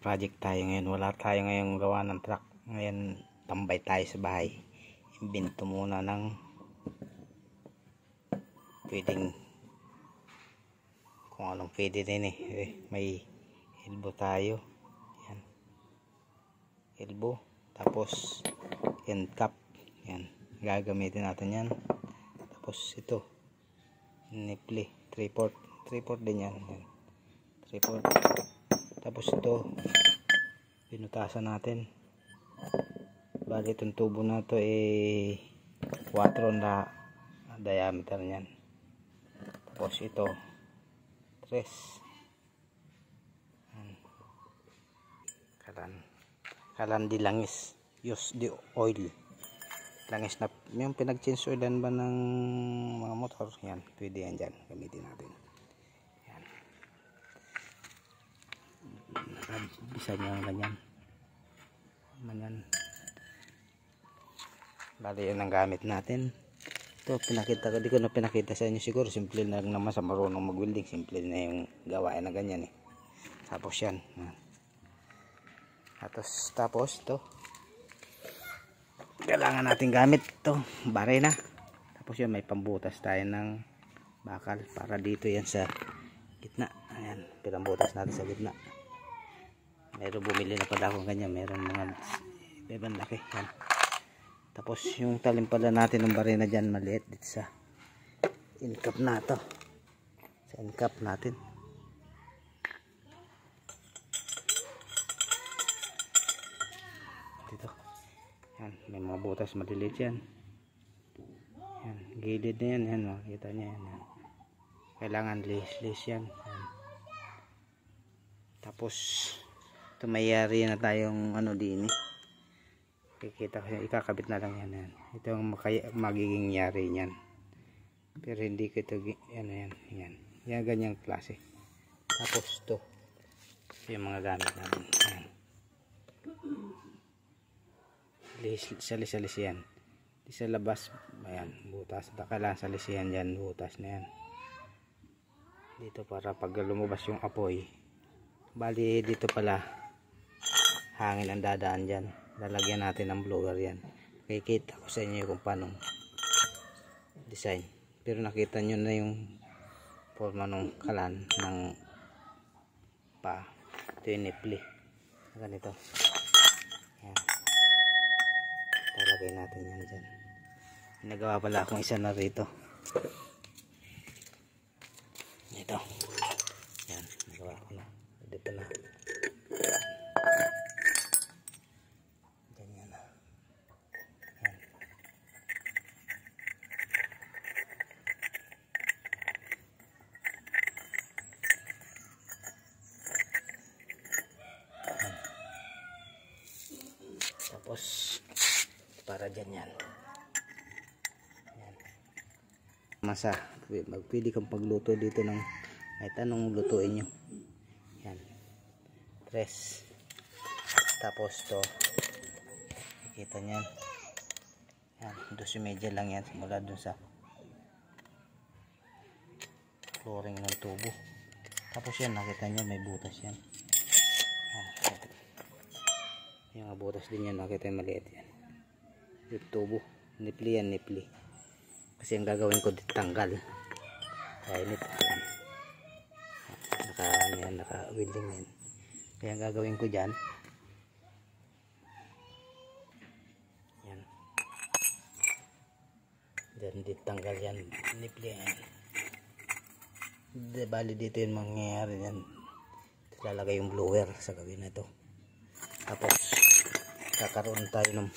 project tayo ngayon. Wala tayo ngayong gawa ng truck. Ngayon tambay tayo sa bahay. Imbento muna ng pwedeng kung anong pwede din may elbow tayo. Yan. Elbow. Tapos end cap. Yan. Gagamitin natin yan. Tapos ito. Nipple. 3/4 din yan. Yan. 3/4. Tapos ito. Pinutasan natin. Bali itong tubo na ito 4 na diameter niyan. Tapos ito 3. Kalan di langis. Use the oil. Langis na yung pinag-change oilan ba ng mga motor. Yan. Pwede yan dyan. Gamitin natin. Yan. Nakabisa nyo ang ganyan. Manyan. Bali yan ang gamit natin. Ito pinakita ko. Di ko na pinakita sa inyo siguro. Simple na lang naman sa marunong mag-welding. Simple na yung gawain na ganyan Tapos yan. Tapos ito. Kailangan natin gamit ito. Barena. Tapos yan may pambutas tayo ng bakal. Para dito yan sa gitna. Ayan. Pinambutas natin sa gitna. Meron bumili na pala akong ganyan. Meron mga ibang laki. Yan. Tapos yung talim pala natin ng barena dyan maliit dito sa end cap na ito. Sa end cap natin. Dito. Yan. May mga butas maliliit yan. Yan. Gilid na yan. Yan. Makikita nyo yan. Yan. Kailangan lis yan. Yan. Tapos ito mayari na tayong din Kikita ko ikakabit na lang yan. Ito ang magiging yari niyan. Pero hindi ko ito yan. Yan ganyang klase. Tapos ito yung mga gamit natin. Yan. Salis yan. Di sa labas. Ayan. Butas. Kailangan salisihan yan. Butas na yan. Dito para pag lumabas yung apoy. Bali dito pala hangin ang dadaan dyan. Lalagyan natin ng blower yan. Kikita ko sa inyo kung paano design. Pero nakita nyo na yung forma ng kalan ng pa. Ito yung nipple. Ganito. Yan. Lalagay natin yan dyan. Nagawa pala akong isa na rito. Ito. Yan. Nagawa ko na. Dito na. Tapos para dyan yan. Masa magpili kang pagluto dito ng kahit anong lutuin nyo. Yan 3. Tapos to nakikita nyan yan 12 lang yan simula dun sa flooring ng tubo. Tapos yan nakita nyo may butas yan. Yung mga butas din yan, nakita yung maliit yan. Yung tubo, nipple yan, nipple. Kasi ang gagawin ko dito tanggal. Kaya nito yan. Naka-welding yan. Kaya ang gagawin ko dyan. Yan. Dyan dito tanggal yan, nipple yan. Bali dito yung mangyayari yan. Lalagay yung blower sa gawin na ito. Tapos kakaroon tayo ng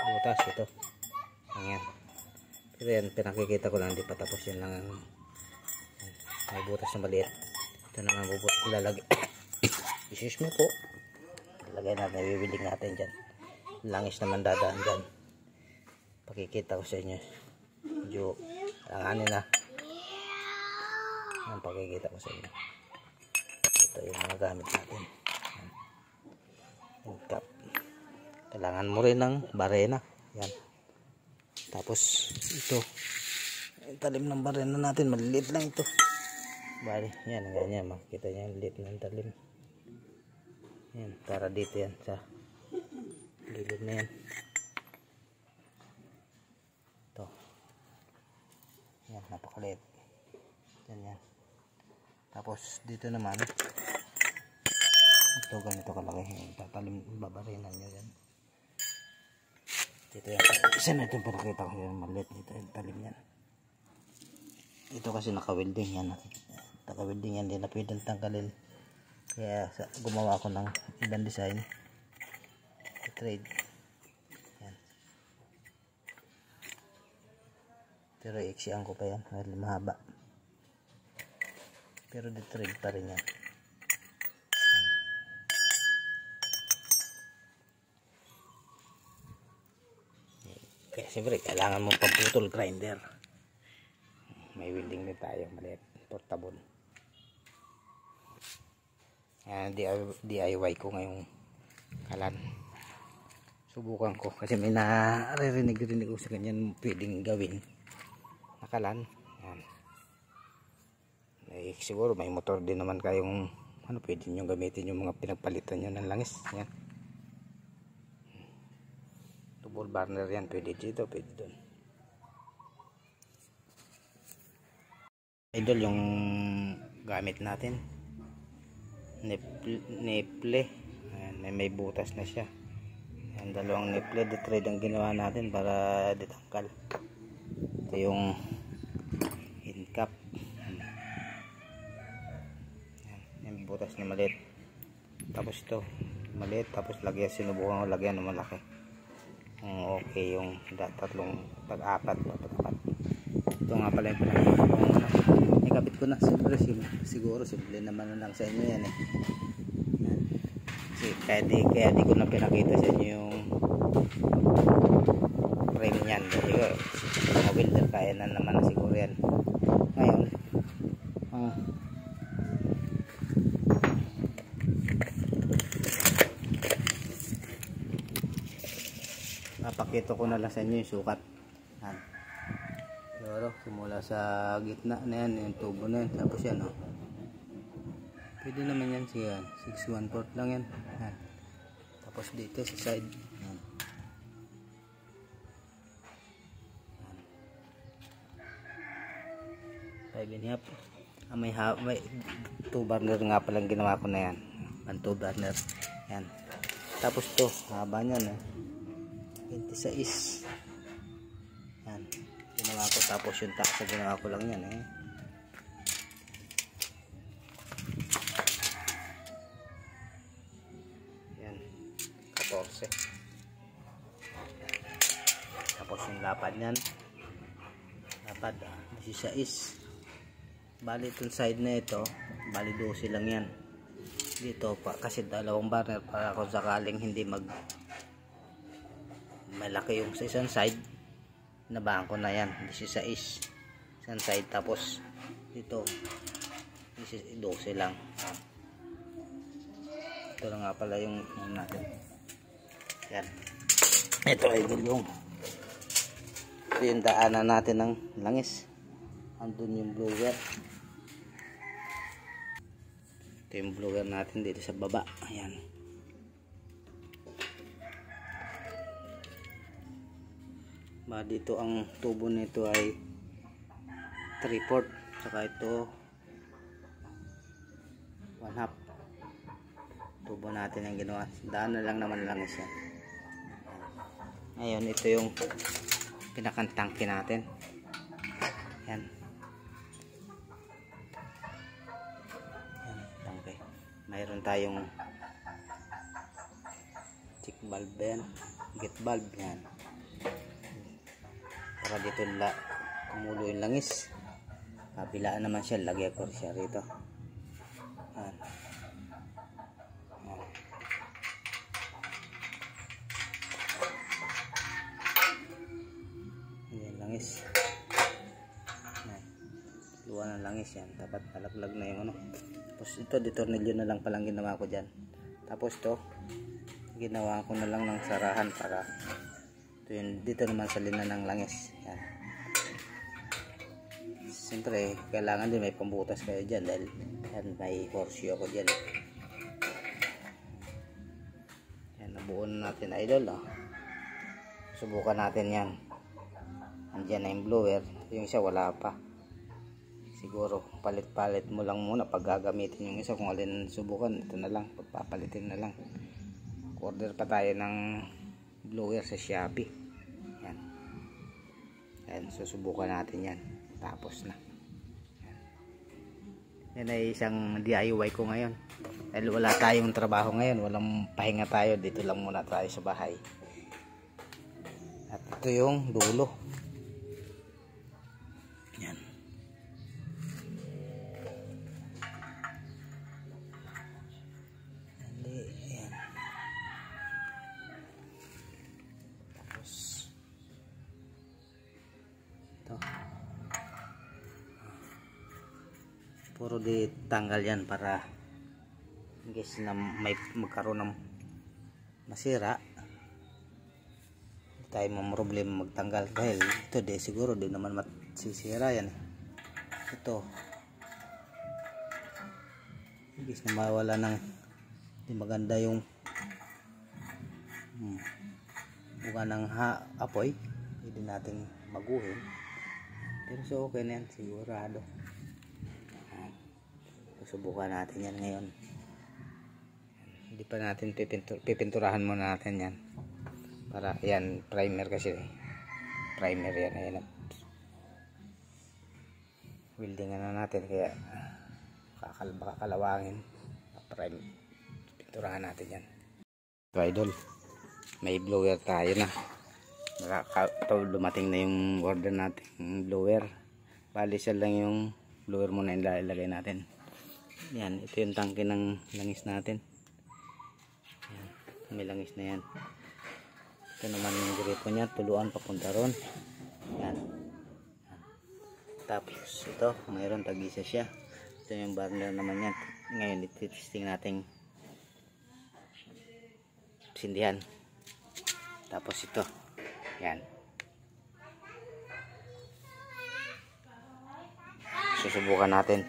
butas ito. Ayan. Pero yan pinakikita ko lang, di pa tapos yan lang. May butas na maliit. Ito naman bubutas ilalagay. Excuse me po. Ilagay natin, ibibiling natin dyan. Langis naman dadaan dyan. Pakikita ko sa inyo. Medyo langanin na. Ang pakikita ko sa inyo. Ito yung mga gamit natin. Cap. Kailangan mo rin ng barena. Yan. Tapos ito. Yung talim ng barena natin. Maliliit lang ito. Bali, yan, ganyan, makikita nyo yung lit ng talim. Yan, para dito yan sa gilid na yan. Ito. Yan, napakaliit. Yan. Tapos dito naman, ito ganito kalaki. Tatalim, babarinan nyo yan. Dito yan. Isa na itong pinakita ko yan, maliit dito yung talim yan. Ito kasi naka-welding yan. Naka-welding yan, hindi na pwedeng tanggalin. Kaya gumawa ako ng ibang design. I-trade. Yan. Pero i-exian ko pa yan. Mahaba. Pero di-trade pa rin yan. Kaya siyempre, kailangan mong pagputol grinder. May welding din tayo. Maliit. Portable. DIY ko ngayong kalan. Subukan ko kasi may naririnig ko sa ganyan pwedeng gawin na kalan. Yan. Siguro may motor din naman kayong pwede nyo gamitin yung mga pinagpalitan nyo ng langis. Yan. Double burner yan, pwede dito, pwede doon. Idol yung gamit natin. Niple. Ayan, may butas na siya. Ayan, dalawang niple. Di-trade ang ginawa natin para ditangkal. Ito yung end cap. Ayan, yung butas na maliit. Tapos ito maliit. Tapos sinubukan ko lagyan ng malaki. Okay yung tatlong pag-apat. Ito nga pala yung pinakita ko. Ikabit ko na. Siguro simple naman na lang sa inyo yan eh. Kasi kaya di ko na pinakita sa inyo yung frame yan. Kasi mga welder kaya na naman na siguro yan. Ngayon napakita ko na lang sa inyo yung sukat. Siguro simula sa gitna na yan, yung tubo na yan, tapos yan pwede naman yan siya 6/1/4 lang yan. Tapos dito sa side yan. 5.5. May 2 burner nga palang ginawa ko na yan, 2 burner yan. Tapos to haba nyan 26 yan ginawa ko. Tapos yung taas na ginawa ko lang yan yan 14. Tapos yung lapad yan, lapad 16. Bali itong side na ito, bali 12 lang yan dito pa, kasi dalawang burner para kung sakaling hindi malaki yung sa isang side, nabahan ko na yan 16 isang side. Tapos dito 12 lang. Ito na nga pala yung natin yan. Ito ay yung daanan natin ng langis. Andun yung blower. Ito yung blower natin dito sa baba. Ayan. Dito ang tubo nito ay 3/4. Saka ito 1/2. Tubo natin ang ginawa. Daan na lang naman langis yan. Ngayon ito yung pinakantangke natin. Yan. Tangke. Mayroon tayong check valve yan. Get valve yan. Para dito kumulo yung langis. Kabilaan naman siya. Lagyan ko siya rito. Yan. Yan langis. Luwa ng langis yan. Dapat palaglag na yung Tapos ito, ditornilyo na lang palang ginawa ko dyan. Tapos to, ginawa ko na lang ng sarahan para ito yun, dito naman sa linan ng langis. Yan. siyempre kailangan din may pambutas kayo dyan dahil yan, may horseshoe ako dyan. Yan, nabuo na natin idol. Subukan natin yan. Andyan na yung blower, yung isa wala pa. Siguro palit-palit mo lang muna pag gagamitin yung isa. Kung alin subukan, ito na lang, pagpapalitin na lang. Order pa tayo ng blower sa Shopee. Yan. Yan, susubukan natin yan. Tapos na. Yan ay isang DIY ko ngayon. Dahil wala tayong trabaho ngayon, walang pahinga tayo. Dito lang muna tayo sa bahay. At ito yung dulo. Yan. Yan. Tapos ito. Puro di tanggal yan para in case na may magkaroon ng masira, hindi tayo mamroblema magtanggal. Dahil ito di siguro di naman masisira yan. Ito in case na mawala ng di maganda yung buka ng apoy, hindi natin maguhin. Pero so okay na yan sigurado. Subukan natin yan ngayon. Hindi pa natin pipinturahan muna natin yan. Para yan, primer kasi. Primer yan. Ayan. Weldingan na natin kaya baka kalawangin. Pinturahan natin yan. So, idol, may blower tayo na. Dumating na yung order natin blower. Bali siya lang yung blower muna ilagay natin. Yan, ito yung tangke ng langis natin. Yan, may langis na yan. Ito naman yung gripo niya, tuluan papunta ron. Yan. Tapos ito, mayroon tag-isa siya. Ito yung burner naman yan. Ngayon, ititesting natin sindihan. Tapos ito. Yan. Susubukan natin.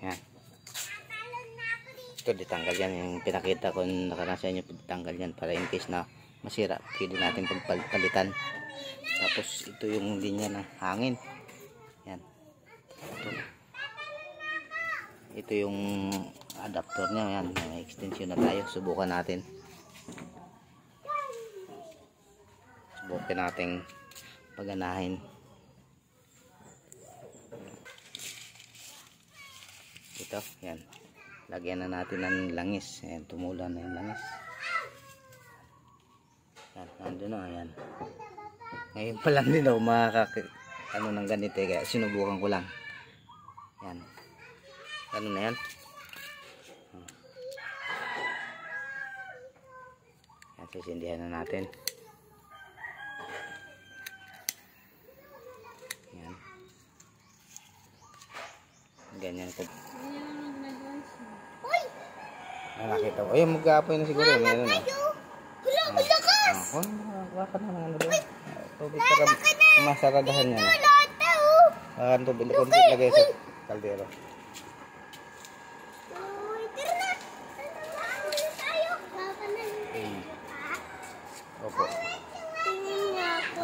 Yan. Ito ditanggal yan, yung pinakita ko nakaraan sa inyo, ditanggal yan para in case na masira pwede natin pagpalitan. Tapos ito yung linya ng hangin. Yan. Ito yung adapter niya. Yan, may extension na tayo. Subukan natin. Subukan natin paganahin. Ito, yan. Lagyan na natin ng langis. Ayan, tumulan na yung langis. Yan, nandun na, ayan. Ngayon pa lang din ako ano ng ganito, kaya sinubukan ko lang. Yan. Ano na yan? Yan, sisindihan na natin. Yan. Ganyan ko. Nakita ko. Ayun, mag-aapoy na siguro. Meron na. Wala, malakas! Waka na ano doon. Tubig para masaradahan niya na. Waka na tubig. Kunti lagay sa kaldero. Opo.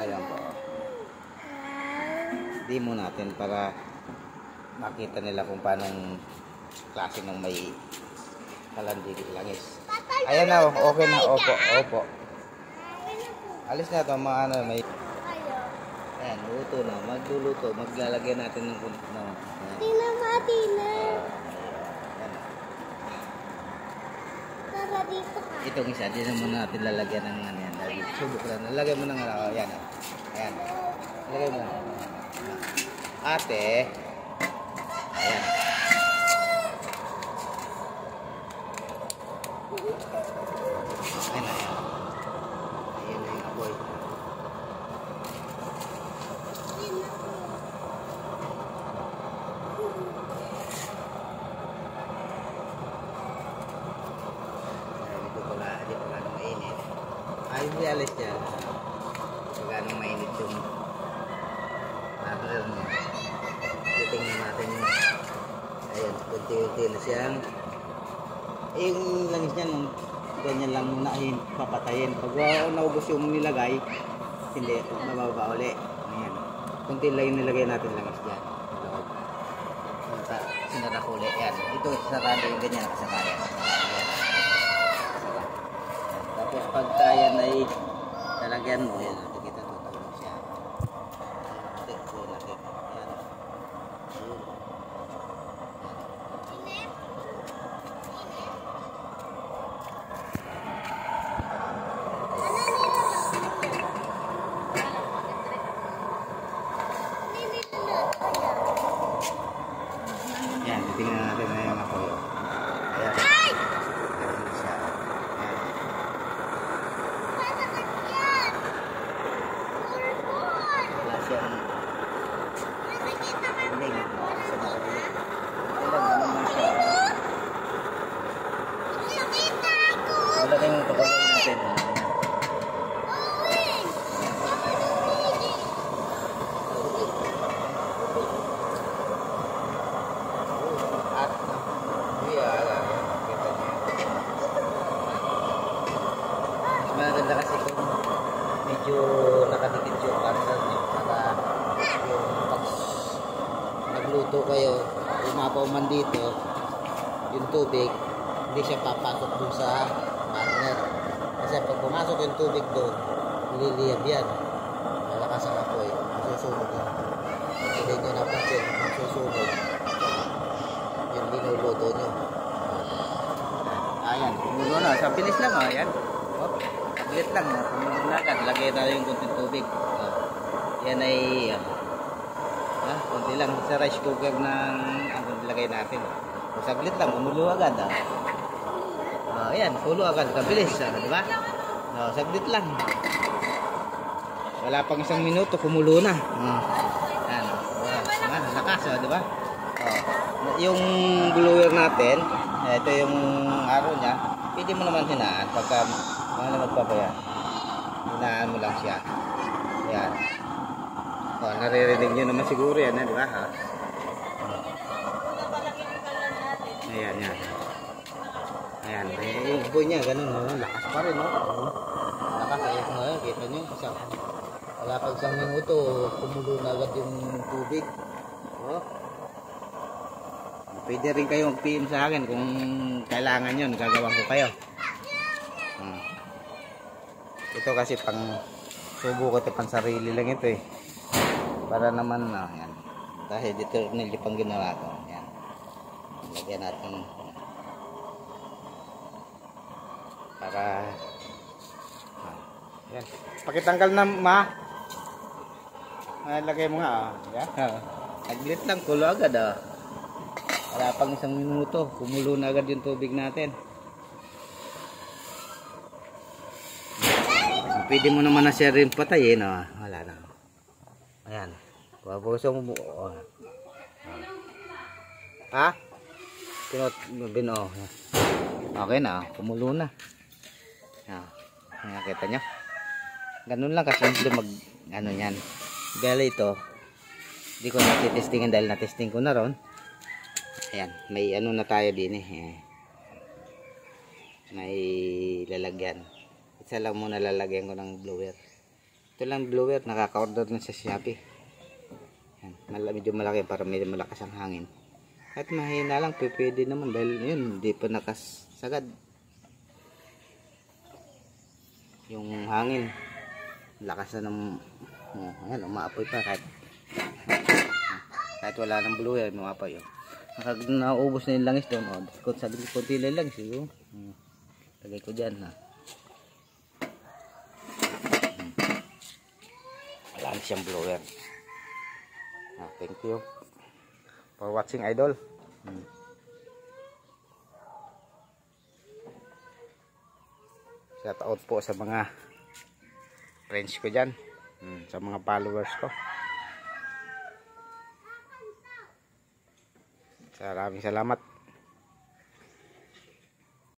Ayan po. Demo natin para makita nila kung paano klase ng may kalandili langis. Ayan na, okay na. Opo, opo. Alis na ito, mga ano, may... Ayan, luto na. Magluluto. Maglalagyan natin ng kunit na. Tina, matina. Tara dito ka. Itong isa, di naman natin lalagyan ng ano yan. Subok lang. Lalagyan mo ng ano. Ayan. Ayan. Lalagyan mo na. Ate. Ayan. Ayan na yan. Ayan na yung apoy. Di pa ganong mainit. Ay, hindi alis yan. Di pa ganong mainit yung burner niya. tingnan natin yung ayan, kunti-kunti na siyang yung langis niyan ganyan lang muna papatayin. Pag naubos yung nilagay, hindi, mababa uli. Ayan, kunti lang yung nilagay natin langis dyan loob. Sinara ko uli. Ayan, ito sarado yung ganyan nakasakaya. Tapos pagka yan ay talagyan mo, yan natin kita tutulog siya. Ayan natin. Ayan. Yan, titingnan natin na yung apoy. Ayan. Ayan siya. Wala siyang hiling. Wala naman siya. Wala kayong pagkagawin natin. Maganda kasi kung medyo nakadikit yung cancel nyo para yung pag nagluto kayo umapaw man dito yung tubig hindi siya papasok dun sa burner kasi pag pumasok yung tubig doon liliyab yan malakas ang apoy masusunog yan hindi nyo napansin masusunog yung linuluto nyo ayan kumulo na sa bilis lang ayan saglit lang, pumulagan, lagay tayo yung kunting tubig. Yan ay kunti lang sa rice cooker ng ang lagay natin. Saglit lang, kumulo agad. Ayan, kulo agad, kabilis, di ba? Saglit lang. Wala pang isang minuto, kumulo na. Yan, lakas, di ba? Yung blower natin, ito yung araw niya, pwede mo naman hinaan pagka ano magpapayan. Hinaan mo lang siya. Ayan. Naririnig nyo naman siguro yan, di ba? Ayan, yan. Ayan. Yung boy niya, ganun. Lakas pa rin, no? Lakas, ayan. Kita nyo. Wala pag isang minuto, kumulo na agad yung tubig. Pwede rin kayo mag-PM sa akin kung kailangan yun. Gagawin ko kayo. Ito kasi pang subo ko ito, pang sarili lang ito eh. Para naman yan. Dahil dito nilyo pang ginawa ko. Yan. Lagyan natin. Para yan. Pakitanggal na lagay mo nga. Yan. Aglit lang, kulo agad Wala pang isang minuto. Kumulo na agad yung tubig natin. Pwede mo naman na siya rin patayin, wala na. Ayan. Pabuso mo buo. Ha? Bino. Okay na, kumulo na. Nakita nyo? Ganun lang kasi hindi ano yan. Dahil ito, hindi ko natitestingan dahil natesting ko na ron. Ayan, may ano na tayo din May lalagyan. Isa lang muna lalagyan ko ng blower. Ito lang blower, nakaka-order na sa Shopee. Yan, medyo malaki para medyo malakas ang hangin. At mahina lang, pwede naman dahil yun, hindi pa nakasagad. Yung hangin, lakas na ng, ayan, umaapoy pa kahit wala ng blower, umaapoy yun. Naubos na yung langis doon, konti lang langis yun. Lagay ko dyan wala siyang blower. Thank you for watching, idol. Shout out po sa mga friends ko dyan, sa mga followers ko. Maraming salamat.